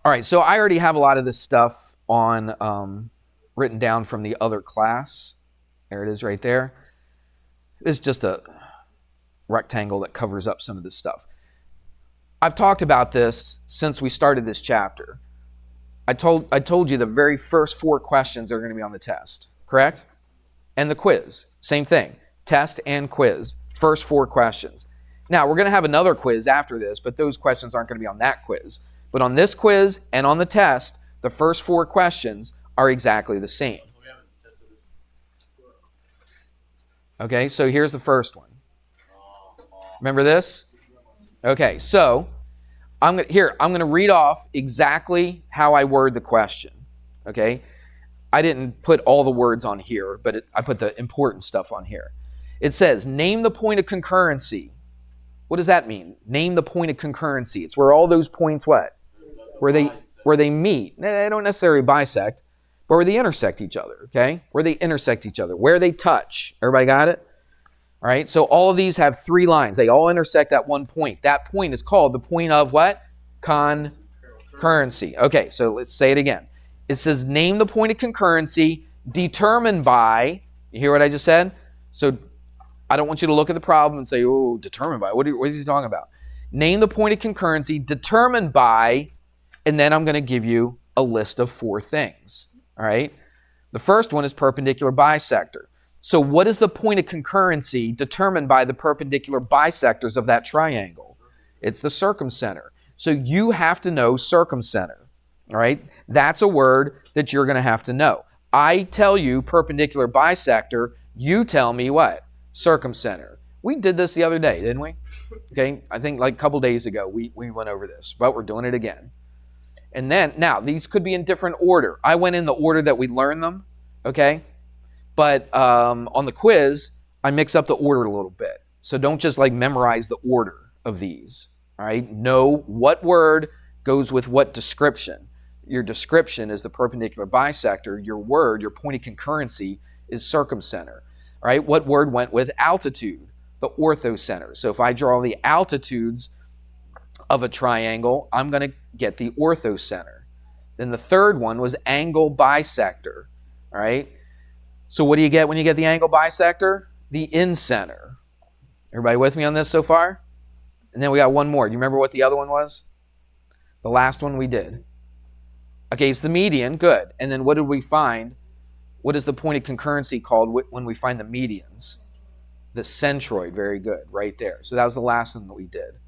All right, so I already have a lot of this stuff on written down from the other class. There it is right there. It's just a rectangle that covers up some of this stuff. I've talked about this since we started this chapter. I told you the very first 4 questions are going to be on the test, correct? And the quiz, same thing. Test and quiz, first 4 questions. Now, we're going to have another quiz after this, but those questions aren't going to be on that quiz. But on this quiz and on the test, the first 4 questions are exactly the same. Okay, so here's the first one. Remember this? Okay, so I'm going to read off exactly how I word the question. Okay, I didn't put all the words on here, but I put the important stuff on here. It says, name the point of concurrency. What does that mean? Name the point of concurrency. It's where all those points what? Where they meet. They don't necessarily bisect, but where they intersect each other, okay? Where they intersect each other, where they touch. Everybody got it? All right, so all of these have 3 lines. They all intersect at one point. That point is called the point of what? Concurrency. Okay, so let's say it again. It says, name the point of concurrency determined by, you hear what I just said? So I don't want you to look at the problem and say, oh, determined by. What is he talking about? Name the point of concurrency determined by, and then I'm going to give you a list of 4 things. All right? The first one is perpendicular bisector. So what is the point of concurrency determined by the perpendicular bisectors of that triangle? It's the circumcenter. So you have to know circumcenter. All right? That's a word that you're going to have to know. I tell you perpendicular bisector. You tell me what? Circumcenter. We did this the other day, didn't we? Okay, I think like a couple days ago we went over this, but we're doing it again. And then, now, these could be in different order. I went in the order that we learned them, okay? But on the quiz, I mix up the order a little bit. So don't just like memorize the order of these, all right? Know what word goes with what description. Your description is the perpendicular bisector. Your word, your point of concurrency, is circumcenter. All right, what word went with altitude? The orthocenter. So if I draw the altitudes of a triangle, I'm going to get the orthocenter. Then the third one was angle bisector. All right, so what do you get when you get the angle bisector? The incenter. Everybody with me on this so far? And then we got one more. Do you remember what the other one was? The last one we did. Okay, it's the median. Good. And then what did we find? What is the point of concurrency called when we find the medians? The centroid. Very good. Right there. So that was the last one that we did.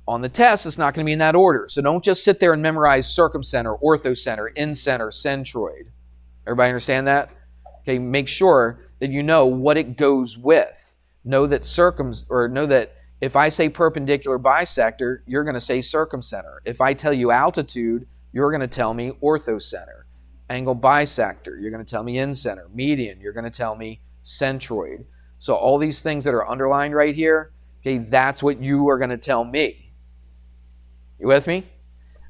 On the test, it's not going to be in that order. So don't just sit there and memorize circumcenter, orthocenter, incenter, centroid. Everybody understand that? Okay, make sure that you know what it goes with. Know that if I say perpendicular bisector, you're going to say circumcenter. If I tell you altitude, you're going to tell me orthocenter. Angle bisector, you're going to tell me incenter. Median, you're going to tell me centroid. So all these things that are underlined right here, okay, that's what you are going to tell me. You with me?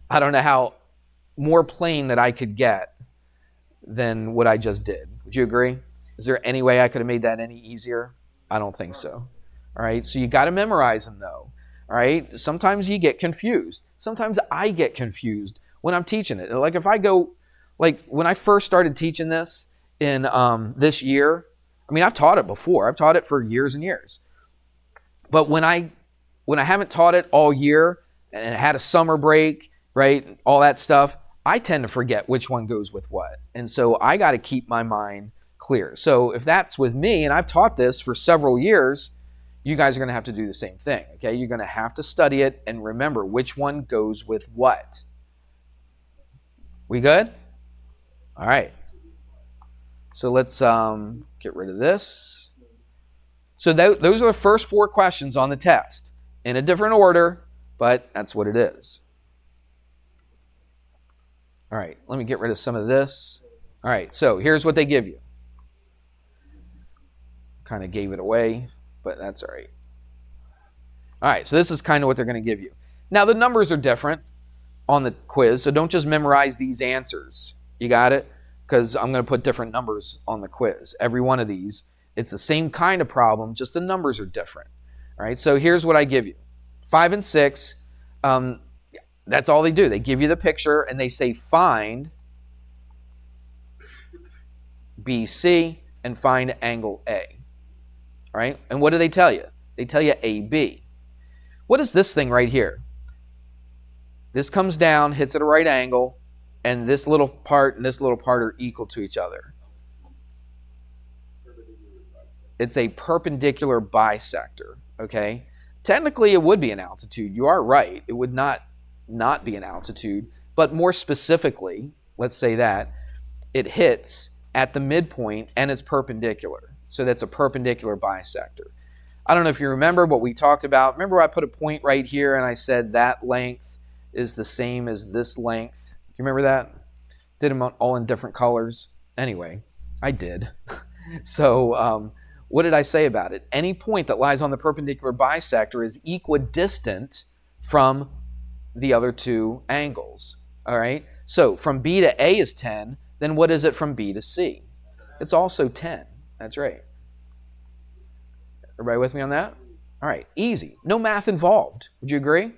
I don't know how more plain that I could get than what I just did. Would you agree? Is there any way I could have made that any easier? I don't think so. All right, so you got to memorize them though. All right, sometimes you get confused. Sometimes I get confused when I'm teaching it. Like if I go, like when I first started teaching this in this year, I mean, I've taught it before. I've taught it for years and years. But when I haven't taught it all year and had a summer break, right, all that stuff, I tend to forget which one goes with what. And so I got to keep my mind clear. So if that's with me, and I've taught this for several years, you guys are going to have to do the same thing, okay? You're going to have to study it and remember which one goes with what. We good? All right. So let's get rid of this. So those are the first 4 questions on the test. In a different order, but that's what it is. All right, let me get rid of some of this. All right, so here's what they give you. Kind of gave it away, but that's all right. All right, so this is kind of what they're going to give you. Now, the numbers are different on the quiz, so don't just memorize these answers. You got it? Because I'm going to put different numbers on the quiz. Every one of these, it's the same kind of problem, just the numbers are different. All right, so here's what I give you. 5 and 6, That's all they do. They give you the picture and they say find BC and find angle A. All right? And what do they tell you? They tell you AB. What is this thing right here? This comes down, hits at a right angle, and this little part and this little part are equal to each other. It's a perpendicular bisector, okay? Technically, it would be an altitude. You are right. It would not be an altitude. But more specifically, let's say that, it hits at the midpoint and it's perpendicular. So that's a perpendicular bisector. I don't know if you remember what we talked about. Remember I put a point right here and I said that length is the same as this length. Do you remember that? Did them all in different colors. Anyway, I did. So what did I say about it? Any point that lies on the perpendicular bisector is equidistant from the other two angles. All right? So from B to A is 10. Then what is it from B to C? It's also 10. That's right. Everybody with me on that? All right, easy. No math involved. Would you agree?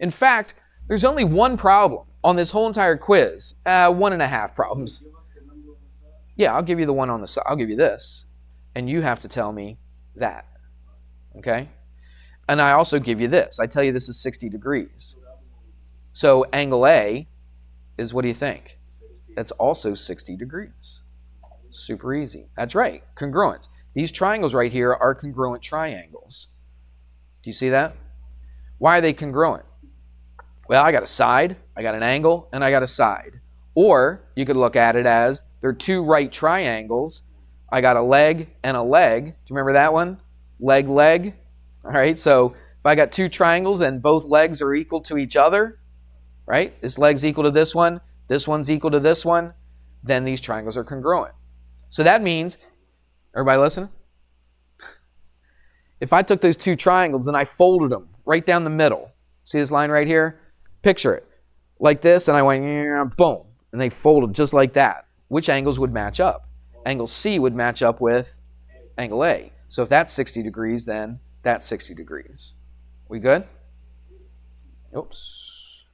In fact, there's only one problem on this whole entire quiz. 1.5 problems. Yeah, I'll give you the one on the side. I'll give you this. And you have to tell me that. Okay? And I also give you this. I tell you this is 60 degrees. So angle A is, what do you think? That's also 60 degrees. Super easy. That's right. Congruence. These triangles right here are congruent triangles. Do you see that? Why are they congruent? Well, I got a side, I got an angle, and I got a side. Or you could look at it as they're two right triangles. I got a leg and a leg. Do you remember that one? Leg, leg. All right, so if I got two triangles and both legs are equal to each other, right? This leg's equal to this one's equal to this one, then these triangles are congruent. So that means, everybody listen? If I took those two triangles and I folded them right down the middle, see this line right here? Picture it like this, and I went, boom, and they folded just like that. Which angles would match up? Angle C would match up with angle A. So if that's 60 degrees, then that's 60 degrees. We good? Oops.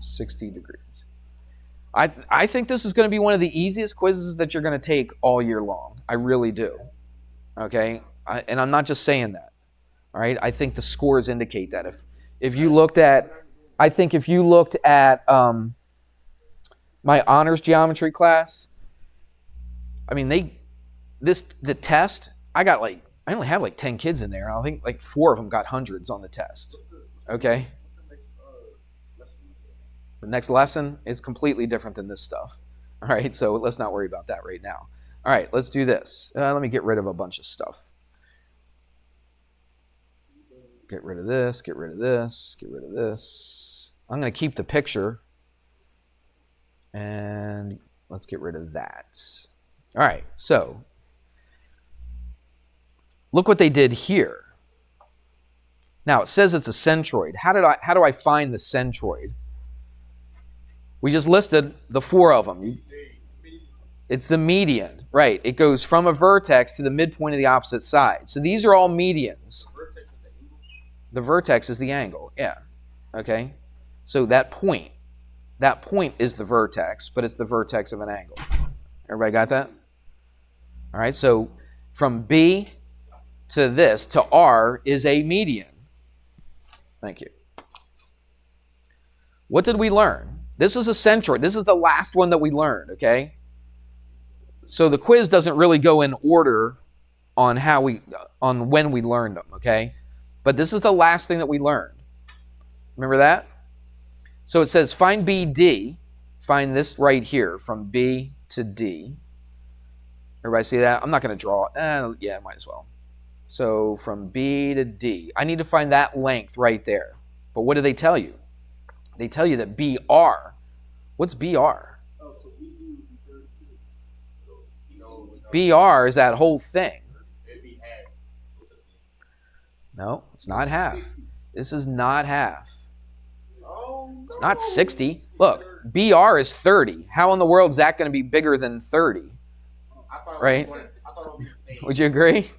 60 degrees. I think this is going to be one of the easiest quizzes that you're going to take all year long. I really do. Okay? And I'm not just saying that. All right? I think the scores indicate that. If you looked at, I think if you looked at my honors geometry class, I mean, the test, I only have like 10 kids in there. And I think like 4 of them got hundreds on the test. Okay? The next lesson is completely different than this stuff. All right, so let's not worry about that right now. All right, let's do this. Let me get rid of a bunch of stuff. Get rid of this, get rid of this, get rid of this. I'm going to keep the picture. And let's get rid of that. All right, so look what they did here. Now, it says it's a centroid. How do I find the centroid? We just listed the 4 of them. It's the median, right? It goes from a vertex to the midpoint of the opposite side. So these are all medians. The vertex is the angle, yeah. Okay? So that point is the vertex, but it's the vertex of an angle. Everybody got that? All right, so from B to this, to R, is a median. Thank you. What did we learn? This is a centroid. This is the last one that we learned, okay? So the quiz doesn't really go in order on when we learned them, okay? But this is the last thing that we learned. Remember that? So it says find BD. Find this right here from B to D. Everybody see that? I'm not going to draw it. Yeah, might as well. So from B to D. I need to find that length right there. But what do they tell you? They tell you that BR. What's BR? Oh, so BR is that whole thing. No, it's not half. This is not half. It's not 60. Look, BR is 30. How in the world is that going to be bigger than 30? Right? Would you agree?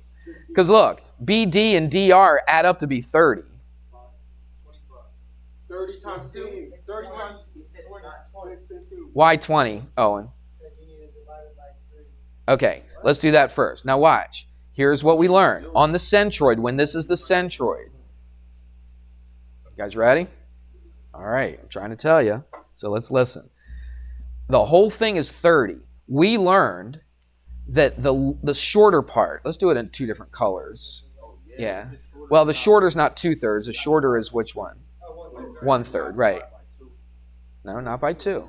Because look, BD and DR add up to be 30. 30 times 2. 30 times 20. 15. Why 20, Owen? Because you need to divide it by 3. Okay, let's do that first. Now watch. Here's what we learned. On the centroid, when this is the centroid. You guys ready? All right, I'm trying to tell you. So let's listen. The whole thing is 30. We learned that the shorter part, let's do it in two different colors. Yeah. Well, the shorter is not 2/3. The shorter is which one? 1/3, right. No, not by 2.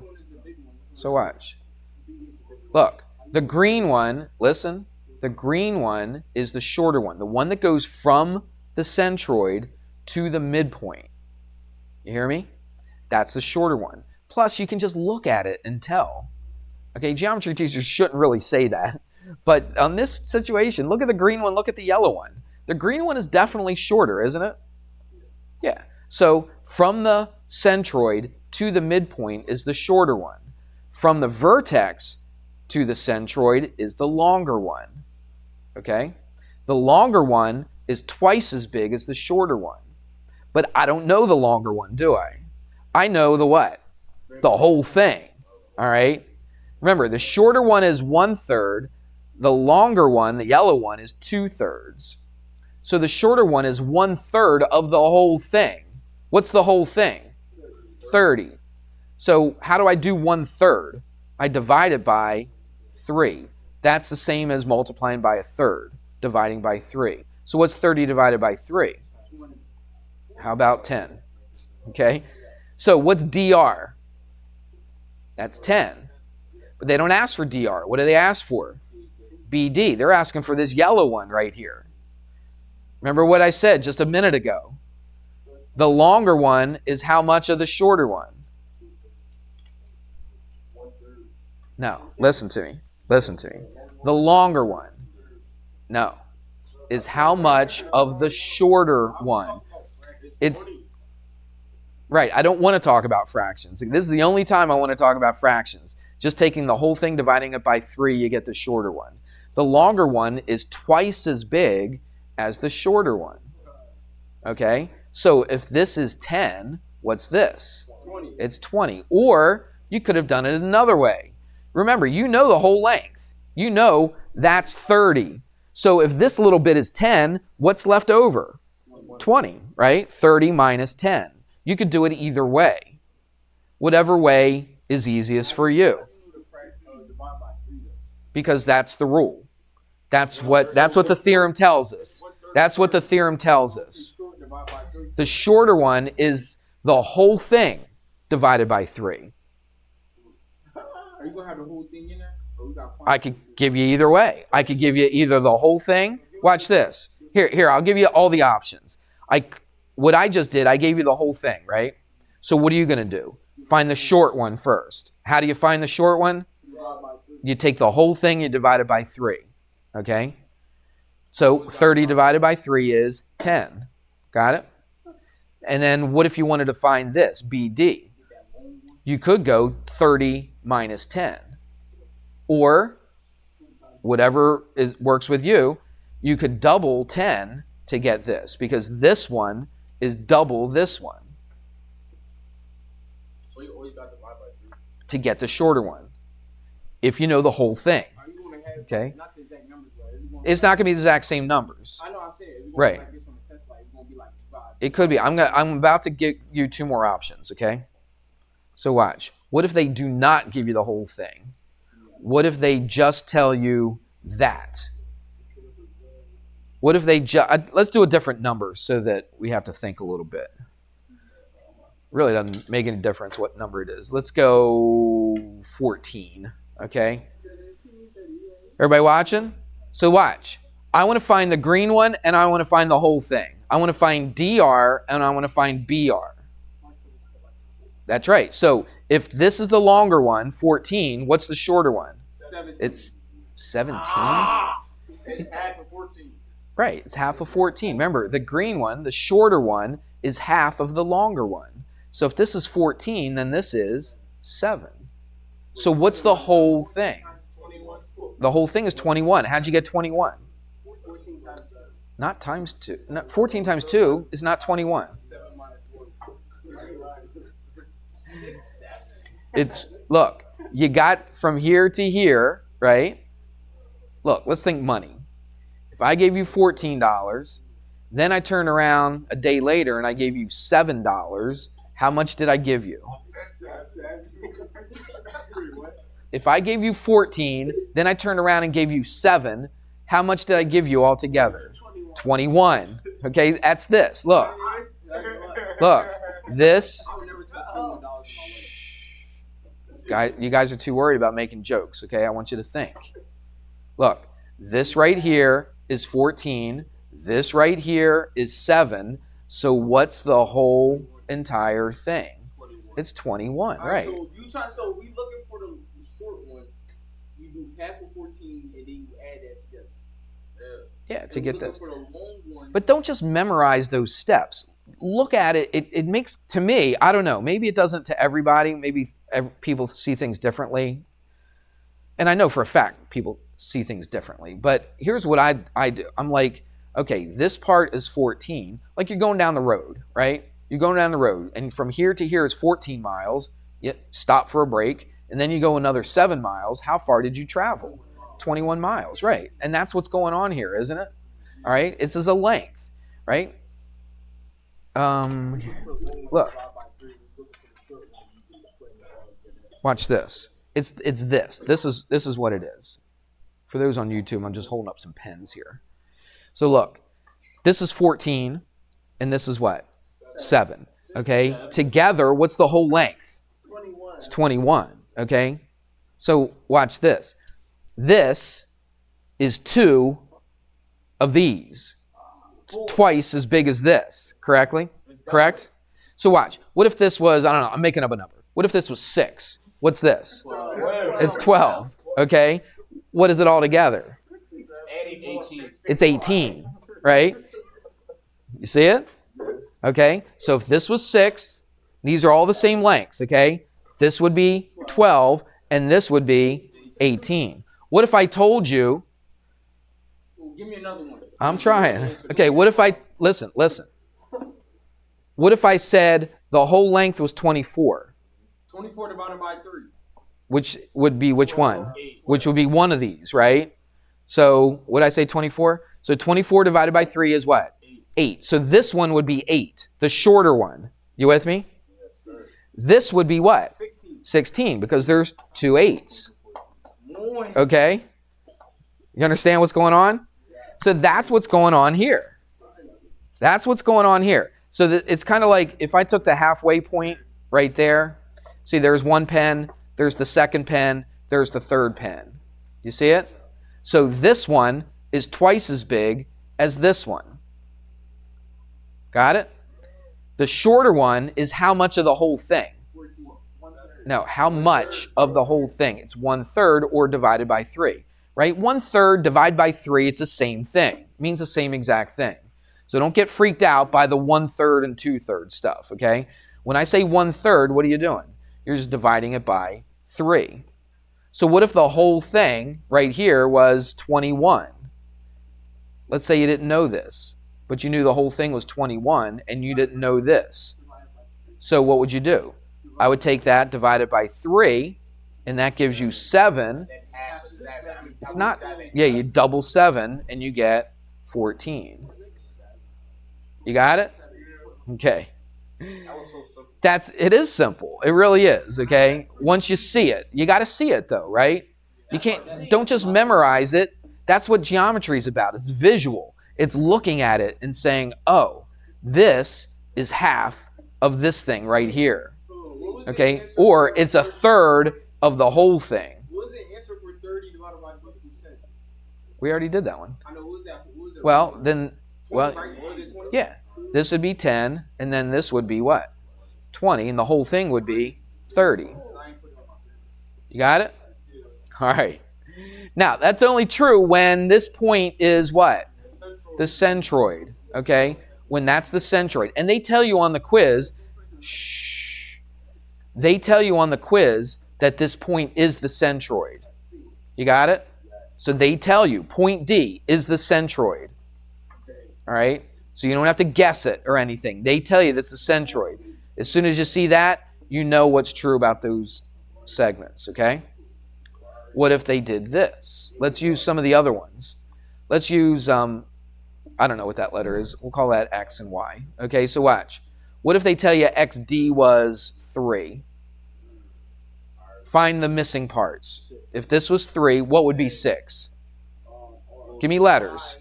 So watch. Look, the green one, listen, the green one is the shorter one, the one that goes from the centroid to the midpoint. You hear me? That's the shorter one. Plus, you can just look at it and tell. Okay, geometry teachers shouldn't really say that. But on this situation, look at the green one, look at the yellow one. The green one is definitely shorter, isn't it? Yeah. So from the centroid to the midpoint is the shorter one. From the vertex to the centroid is the longer one. Okay? The longer one is twice as big as the shorter one. But I don't know the longer one, do I? I know the what? The whole thing. All right? Remember, the shorter one is 1/3. The longer one, the yellow one, is 2/3. So the shorter one is 1/3 of the whole thing. What's the whole thing? 30. So how do I do 1/3? I divide it by 3. That's the same as multiplying by 1/3, dividing by 3. So what's 30 divided by 3? How about 10? Okay? So what's dr? That's 10. But they don't ask for dr. What do they ask for? BD. They're asking for this yellow one right here. Remember what I said just a minute ago. The longer one is how much of the shorter one? No, listen to me. Listen to me. The longer one, no, is how much of the shorter one. It's right. I don't want to talk about fractions. This is the only time I want to talk about fractions. Just taking the whole thing, dividing it by 3, you get the shorter one. The longer one is twice as big as the shorter one. Okay? So if this is 10, what's this? 20. It's 20. Or you could have done it another way. Remember, you know the whole length. You know that's 30. So if this little bit is 10, what's left over? 20, right? 30 minus 10. You could do it either way. Whatever way is easiest for you. Because that's the rule. That's what the theorem tells us. That's what the theorem tells us. The shorter one is the whole thing divided by 3. Are you going to have the whole thing in there? I could give you either way. I could give you either the whole thing. Watch this. Here, I'll give you all the options. What I just did, I gave you the whole thing, right? So what are you going to do? Find the short one first. How do you find the short one? You take the whole thing, you divide it by 3. Okay? So 30 divided by 3 is 10. Got it? And then what if you wanted to find this, BD? You could go 30 minus 10. Or whatever works with you, you could double 10 to get this, because this one is double this one. So you always got to divide by 3. To get the shorter one. If you know the whole thing. Are you going to have Okay. not the exact numbers, right? It's not going to be the exact same numbers. I know I said it. Right. Like this on the test, like, it's going to be like divide. It could be. I'm about to give you 2 more options, okay? So watch. What if they do not give you the whole thing? What if they just tell you that? What if they let's do a different number so that we have to think a little bit. Really doesn't make any difference what number it is. Let's go 14, okay? Everybody watching? So watch. I want to find the green one and I want to find the whole thing. I want to find DR and I want to find BR. That's right. So if this is the longer one, 14, what's the shorter one? 17. It's 17? It's half of 14. Right, it's half of 14. Remember, the green one, the shorter one, is half of the longer one. So if this is 14, then this is 7. So what's the whole thing? 21. The whole thing is 21. How'd you get 21? 14 times 7. Not times 2. 14 times 2 is not 21. 7 minus 1. Look, you got from here to here, right? Look, let's think money. If I gave you $14, then I turned around a day later and I gave you $7, how much did I give you? If I gave you 14, then I turned around and gave you 7, how much did I give you altogether? 21. Okay, that's this. Look. This. You guys are too worried about making jokes, okay? I want you to think. Look, this right here is 14. This right here is 7. So what's the whole entire thing? It's 21, right? So we looking for the short one. You do half of 14 and then you add that together. Yeah, to get this. For the long one. But don't just memorize those steps. Look at it. It makes, to me, I don't know, maybe it doesn't to everybody. Maybe people see things differently. And I know for a fact people see things differently. But here's what I do. I'm like, okay, this part is 14. Like you're going down the road, right? You're going down the road. And from here to here is 14 miles. You stop for a break. And then you go another 7 miles. How far did you travel? 21 miles, right? And that's what's going on here, isn't it? All right? This is a length, right? Look. Watch this. It's this. This is what it is. For those on YouTube, I'm just holding up some pens here. So look, this is 14, and this is what? 7. Okay? Together, what's the whole length? 21. It's 21. Okay? So watch this. This is 2 of these. It's twice as big as this, correctly? Correct? So watch. What if this was, I don't know, I'm making up a number. What if this was 6? What's this? 12. It's 12. Okay? What is it all together? 18. It's 18, right? You see it? Okay? So if this was 6, these are all the same lengths, okay? This would be 12, and this would be 18. What if I told you... Give me another one. I'm trying. Okay, what if I... Listen. What if I said the whole length was 24? 24 divided by 3. Which would be which one? Which would be one of these, right? So, what did I say, 24? So 24 divided by 3 is what? 8. So this one would be 8, the shorter one. You with me? Yes, sir. This would be what? 16. 16, because there's 2 8s. Okay? You understand what's going on? So that's what's going on here. That's what's going on here. So it's kind of like if I took the halfway point right there. See, there's one pen, there's the second pen, there's the third pen. You see it? So this one is twice as big as this one. Got it? The shorter one is how much of the whole thing? No, how much of the whole thing? It's 1/3 or divided by 3. Right? 1/3 divided by 3, it's the same thing. It means the same exact thing. So don't get freaked out by the 1/3 and 2/3 stuff, okay? When I say 1/3, what are you doing? You're just dividing it by 3. So what if the whole thing right here was 21? Let's say you didn't know this, but you knew the whole thing was 21 and you didn't know this. So what would you do? I would take that, divide it by 3, and that gives you 7. It's not, yeah, you double 7 and you get 14. You got it? Okay. It is simple. It really is, okay? Once you see it. You got to see it though, right? Don't just memorize it. That's what geometry is about. It's visual. It's looking at it and saying, oh, this is half of this thing right here. Okay? Or it's 1/3 of the whole thing. What was the answer for 30 divided by 20%? We already did that one. I know, what was that? Well, then, 20, right? Was it 20? yeah. This would be 10, and then this would be what? 20, and the whole thing would be 30. You got it? All right. Now, that's only true when this point is what? The centroid, okay? When that's the centroid. And they tell you on the quiz, they tell you on the quiz that this point is the centroid. You got it? So they tell you, point D is the centroid. All right? So you don't have to guess it or anything. They tell you this is centroid. As soon as you see that, you know what's true about those segments, okay? What if they did this? Let's use some of the other ones. Let's use, I don't know what that letter is. We'll call that X and Y. Okay, so watch. What if they tell you XD was 3? Find the missing parts. If this was 3, what would be 6? Give me letters.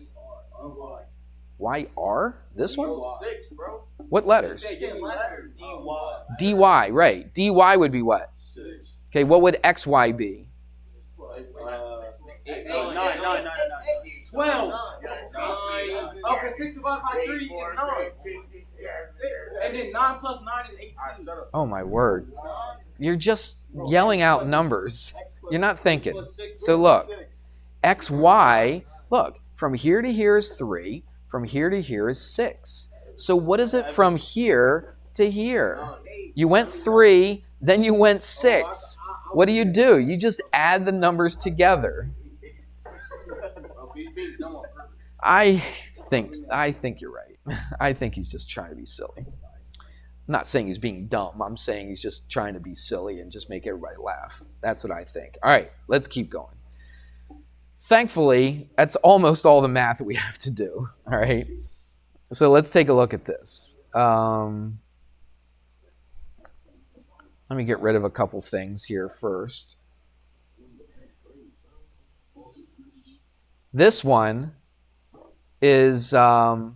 YR? This one? 6, bro. What letters? Give me letter. DY, right. DY would be what? 6. Okay, what would XY be? 12. Okay, 6 divided by 3 is 9. And then 9 plus 9 is 18. Oh my word. You're just yelling out numbers. You're not thinking. So look, XY, look, from here to here is 3. From here to here is 6. So what is it from here to here? You went 3, then you went 6. What do? You just add the numbers together. I think you're right. I think he's just trying to be silly. I'm not saying he's being dumb. I'm saying he's just trying to be silly and just make everybody laugh. That's what I think. All right, let's keep going. Thankfully, that's almost all the math that we have to do. All right. So let's take a look at this. Let me get rid of a couple things here first. This one is, what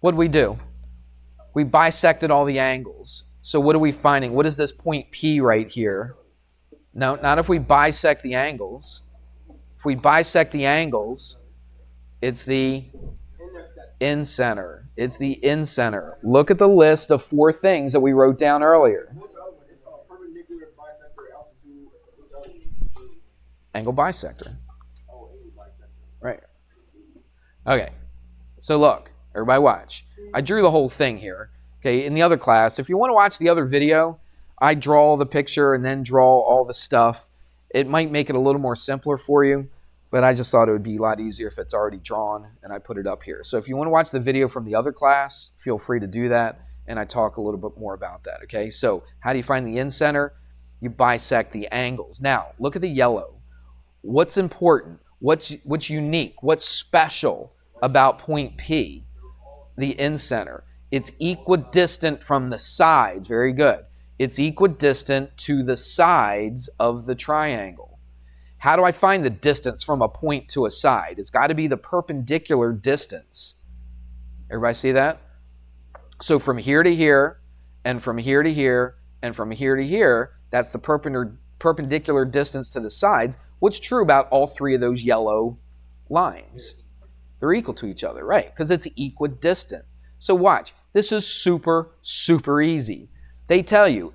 did we do? We bisected all the angles. So what are we finding? What is this point P right here? No, not if we bisect the angles. If we bisect the angles, it's the in-center. It's the in-center. Look at the list of 4 things that we wrote down earlier. Angle bisector. Right. Okay. So look, everybody watch. I drew the whole thing here. Okay, in the other class, if you want to watch the other video, I draw the picture and then draw all the stuff. It might make it a little more simpler for you, but I just thought it would be a lot easier if it's already drawn and I put it up here. So if you want to watch the video from the other class, feel free to do that, and I talk a little bit more about that, okay? So how do you find the in-center? You bisect the angles. Now, look at the yellow. What's important? What's unique? What's special about point P, the in-center? It's equidistant from the sides. Very good. It's equidistant to the sides of the triangle. How do I find the distance from a point to a side? It's got to be the perpendicular distance. Everybody see that? So from here to here, and from here to here, and from here to here, that's the perpendicular distance to the sides. What's true about all 3 of those yellow lines? They're equal to each other, right? Because it's equidistant. So watch. This is super, super easy. They tell you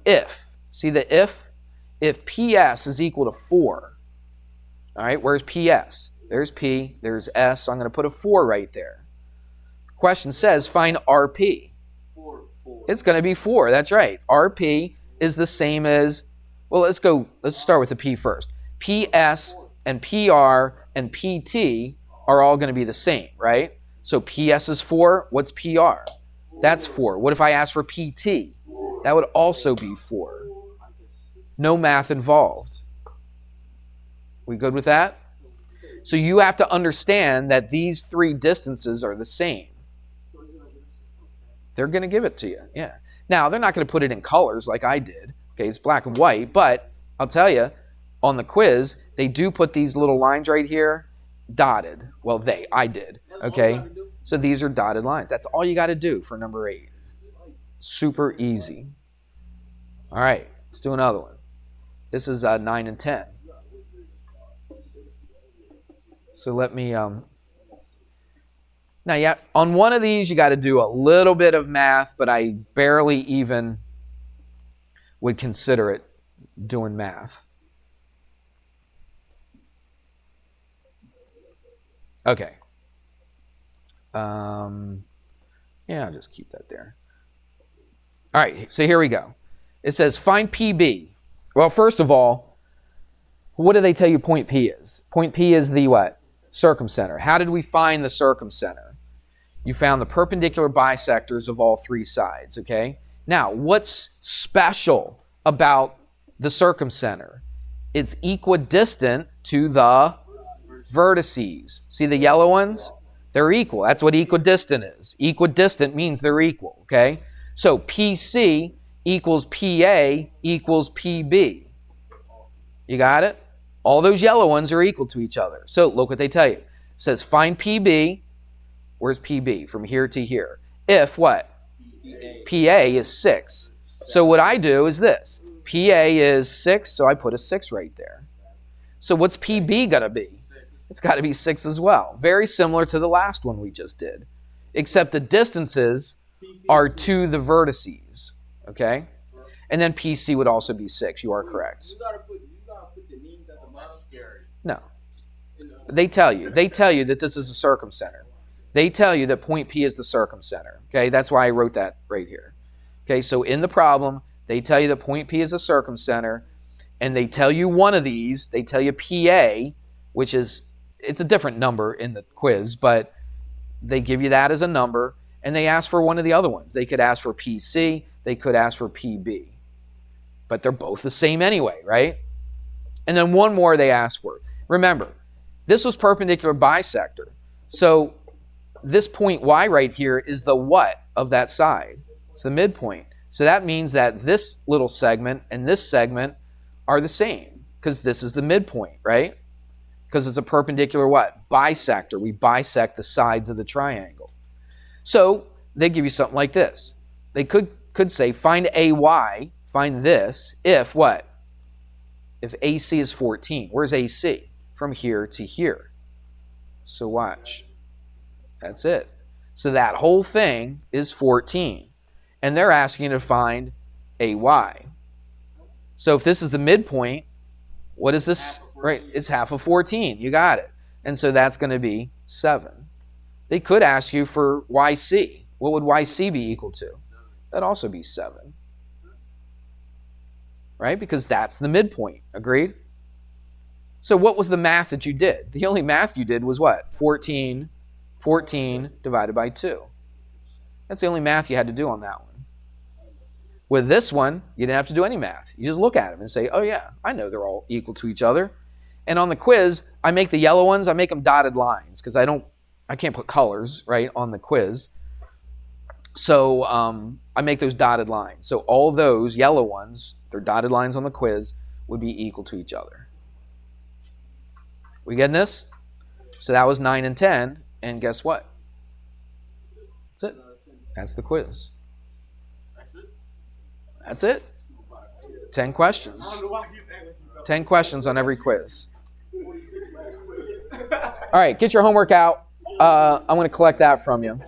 see the if PS is equal to 4. All right, where's PS? There's P, there's S, so I'm going to put a 4 right there. Question says find RP. 4. It's going to be 4, that's right. RP is the same as, well, let's start with the P first. PS and PR and PT are all going to be the same, right? So PS is 4, what's PR? That's 4. What if I ask for PT? That would also be 4. No math involved. We good with that? So you have to understand that these 3 distances are the same. They're going to give it to you, yeah. Now, they're not going to put it in colors like I did. Okay, it's black and white, but I'll tell you, on the quiz, they do put these little lines right here dotted. Well, I did, okay? So these are dotted lines. That's all you got to do for number 8. Super easy. All right, let's do another one. This is 9 and 10. So let me, now yeah, on one of these you got to do a little bit of math, but I barely even would consider it doing math. Okay. Yeah, I'll just keep that there. All right, so here we go. It says find PB. Well, first of all, what do they tell you point P is? Point P is the what? Circumcenter. How did we find the circumcenter? You found the perpendicular bisectors of all 3 sides, okay? Now, what's special about the circumcenter? It's equidistant to the vertices. See the yellow ones? They're equal. That's what equidistant is. Equidistant means they're equal, okay? So PC equals PA equals PB. You got it? All those yellow ones are equal to each other. So look what they tell you. It says find PB. Where's PB? From here to here. If what? PA is 6. So what I do is this. PA is 6, so I put a 6 right there. So what's PB got to be? It's got to be 6 as well. Very similar to the last one we just did. Except the distances are to the vertices. Okay? And then PC would also be 6. You are correct. You gotta put the names at the bottom. No. They tell you that this is a circumcenter. They tell you that point P is the circumcenter. Okay? That's why I wrote that right here. Okay? So in the problem, they tell you that point P is a circumcenter, and they tell you one of these. They tell you PA, which is, it's a different number in the quiz, but they give you that as a number, and they ask for one of the other ones. They could ask for PC. They could ask for PB. But they're both the same anyway, right? And then one more they ask for. Remember, this was perpendicular bisector. So this point Y right here is the what of that side? It's the midpoint. So that means that this little segment and this segment are the same because this is the midpoint, right? Because it's a perpendicular what? Bisector. We bisect the sides of the triangle. So they give you something like this. They could say find AY, find this, if what? If AC is 14. Where's AC? From here to here. So watch. That's it. So that whole thing is 14. And they're asking you to find AY. So if this is the midpoint, what is this? Right, it's half of 14. You got it. And so that's going to be 7. They could ask you for YC. What would YC be equal to? That'd also be 7. Right? Because that's the midpoint. Agreed? So what was the math that you did? The only math you did was what? 14 divided by 2. That's the only math you had to do on that one. With this one, you didn't have to do any math. You just look at them and say, oh yeah, I know they're all equal to each other. And on the quiz, I make the yellow ones, I make them dotted lines because I can't put colors, right, on the quiz. So I make those dotted lines. So all those yellow ones, they're dotted lines on the quiz, would be equal to each other. We getting this? So that was 9 and 10. And guess what? That's it. That's the quiz. That's it. 10 questions. 10 questions on every quiz. All right, get your homework out. I'm going to collect that from you.